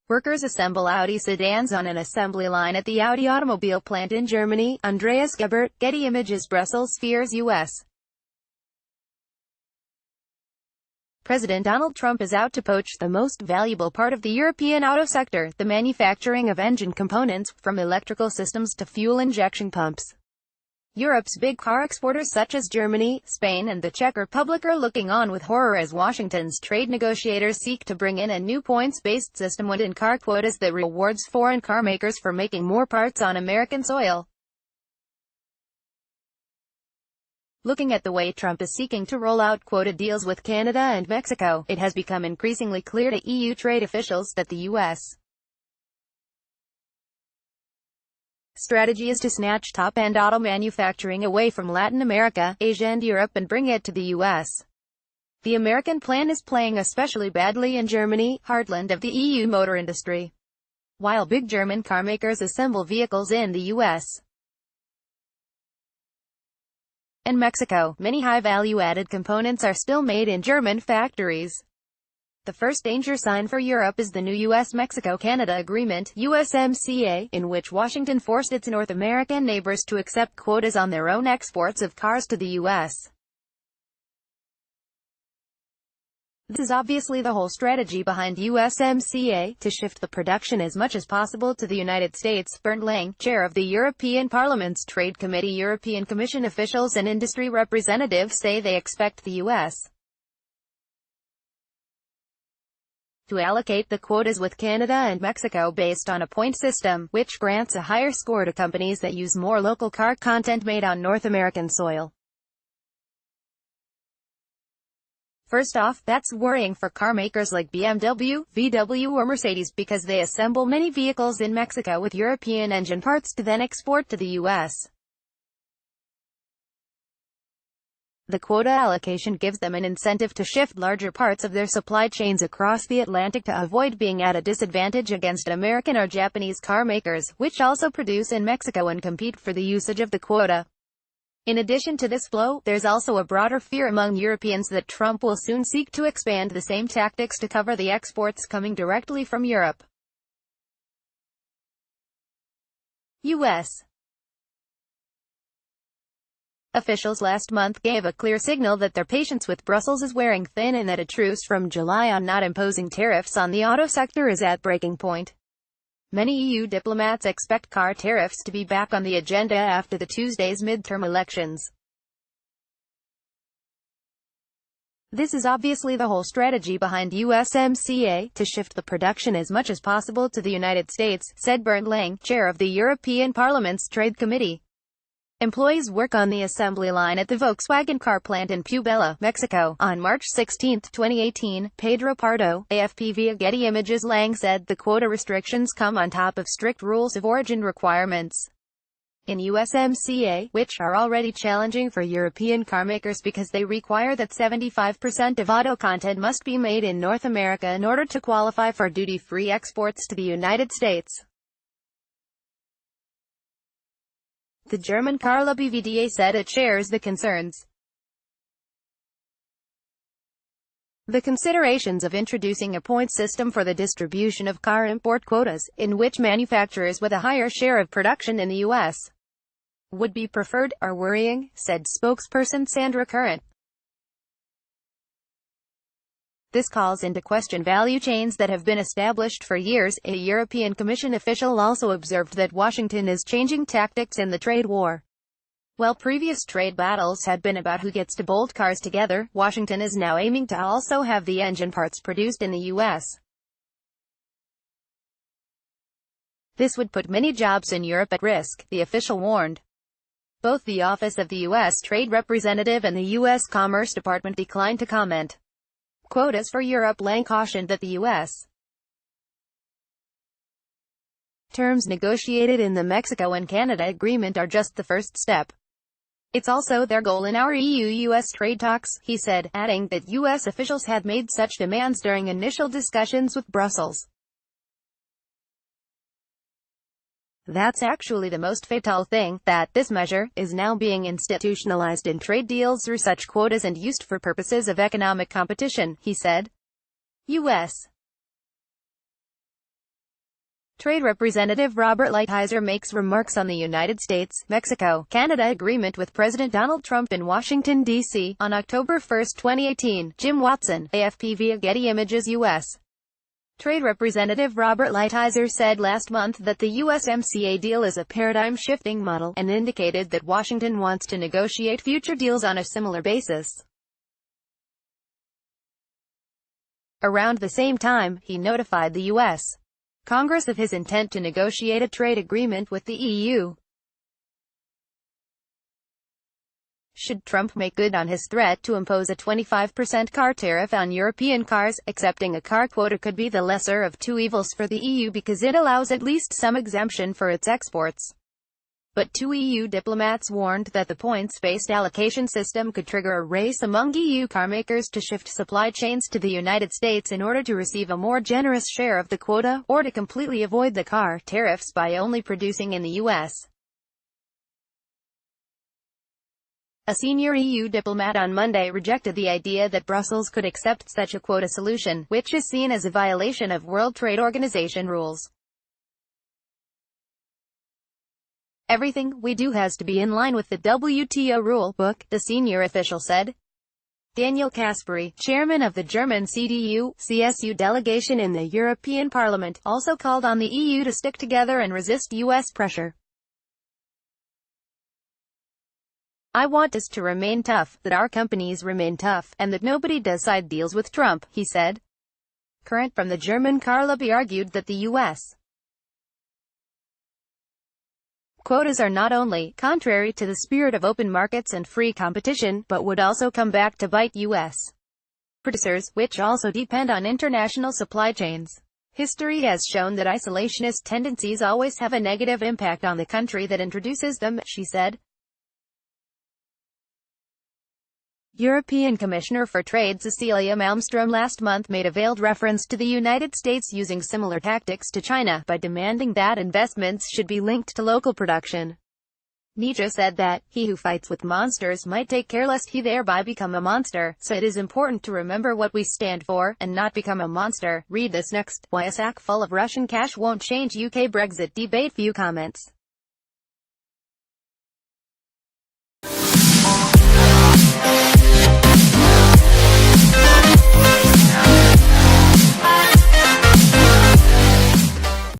Workers assemble Audi sedans on an assembly line at the Audi automobile plant in Germany. Andreas Gebert, Getty Images Brussels fears U.S. President Donald Trump is out to poach the most valuable part of the European auto sector, the manufacturing of engine components, from electrical systems to fuel injection pumps. Europe's big car exporters such as Germany, Spain and the Czech Republic are looking on with horror as Washington's trade negotiators seek to bring in a new points-based system within car quotas that rewards foreign car makers for making more parts on American soil. Looking at the way Trump is seeking to roll out quota deals with Canada and Mexico, it has become increasingly clear to EU trade officials that the U.S. strategy is to snatch top-end auto manufacturing away from Latin America, Asia and Europe and bring it to the U.S. The American plan is playing especially badly in Germany, heartland of the EU motor industry. While big German carmakers assemble vehicles in the U.S. and Mexico, many high-value-added components are still made in German factories. The first danger sign for Europe is the new U.S.-Mexico-Canada Agreement, USMCA, in which Washington forced its North American neighbors to accept quotas on their own exports of cars to the U.S. This is obviously the whole strategy behind USMCA, to shift the production as much as possible to the United States. Bernd Lange, chair of the European Parliament's Trade Committee. European Commission officials and industry representatives say they expect the U.S. to allocate the quotas with Canada and Mexico based on a point system, which grants a higher score to companies that use more local car content made on North American soil. First off, that's worrying for car makers like BMW, VW or Mercedes because they assemble many vehicles in Mexico with European engine parts to then export to the U.S. The quota allocation gives them an incentive to shift larger parts of their supply chains across the Atlantic to avoid being at a disadvantage against American or Japanese car makers, which also produce in Mexico and compete for the usage of the quota. In addition to this blow, there's also a broader fear among Europeans that Trump will soon seek to expand the same tactics to cover the exports coming directly from Europe. U.S. officials last month gave a clear signal that their patience with Brussels is wearing thin and that a truce from July on not imposing tariffs on the auto sector is at breaking point. Many EU diplomats expect car tariffs to be back on the agenda after the Tuesday's midterm elections. This is obviously the whole strategy behind USMCA, to shift the production as much as possible to the United States, said Bernd Lange, chair of the European Parliament's Trade Committee. Employees work on the assembly line at the Volkswagen car plant in Puebla, Mexico. On March 16, 2018, Pedro Pardo, AFP via Getty Images. Lange said the quota restrictions come on top of strict rules of origin requirements in USMCA, which are already challenging for European carmakers because they require that 75% of auto content must be made in North America in order to qualify for duty-free exports to the United States. The German car lobby VDA said it shares the concerns. The considerations of introducing a point system for the distribution of car import quotas, in which manufacturers with a higher share of production in the U.S. would be preferred, are worrying, said spokesperson Sandra Current. This calls into question value chains that have been established for years. A European Commission official also observed that Washington is changing tactics in the trade war. While previous trade battles had been about who gets to bolt cars together, Washington is now aiming to also have the engine parts produced in the U.S. This would put many jobs in Europe at risk, the official warned. Both the Office of the U.S. Trade Representative and the U.S. Commerce Department declined to comment. Quotas for Europe. Lange cautioned that the U.S. terms negotiated in the Mexico and Canada agreement are just the first step. It's also their goal in our EU-US trade talks, he said, adding that U.S. officials had made such demands during initial discussions with Brussels. That's actually the most fatal thing, that this measure is now being institutionalized in trade deals through such quotas and used for purposes of economic competition, he said. U.S. Trade Representative Robert Lighthizer makes remarks on the United States-Mexico-Canada agreement with President Donald Trump in Washington, D.C., on October 1, 2018. Jim Watson, AFP via Getty Images U.S. Trade Representative Robert Lighthizer said last month that the USMCA deal is a paradigm-shifting model, and indicated that Washington wants to negotiate future deals on a similar basis. Around the same time, he notified the U.S. Congress of his intent to negotiate a trade agreement with the EU. Should Trump make good on his threat to impose a 25% car tariff on European cars, accepting a car quota could be the lesser of two evils for the EU because it allows at least some exemption for its exports. But two EU diplomats warned that the points-based allocation system could trigger a race among EU carmakers to shift supply chains to the United States in order to receive a more generous share of the quota, or to completely avoid the car tariffs by only producing in the U.S. A senior EU diplomat on Monday rejected the idea that Brussels could accept such a quota solution, which is seen as a violation of World Trade Organization rules. Everything we do has to be in line with the WTO rule book, the senior official said. Daniel Caspary, chairman of the German CDU-CSU delegation in the European Parliament, also called on the EU to stick together and resist U.S. pressure. I want us to remain tough, that our companies remain tough, and that nobody does side deals with Trump, he said. Current from the German car lobby argued that the U.S. quotas are not only contrary to the spirit of open markets and free competition, but would also come back to bite U.S. producers, which also depend on international supply chains. History has shown that isolationist tendencies always have a negative impact on the country that introduces them, she said. European Commissioner for Trade Cecilia Malmström last month made a veiled reference to the United States using similar tactics to China, by demanding that investments should be linked to local production. Nietzsche said that, he who fights with monsters might take care lest he thereby become a monster, so it is important to remember what we stand for, and not become a monster. Read this next. Why a sack full of Russian cash won't change UK Brexit debate. Few comments.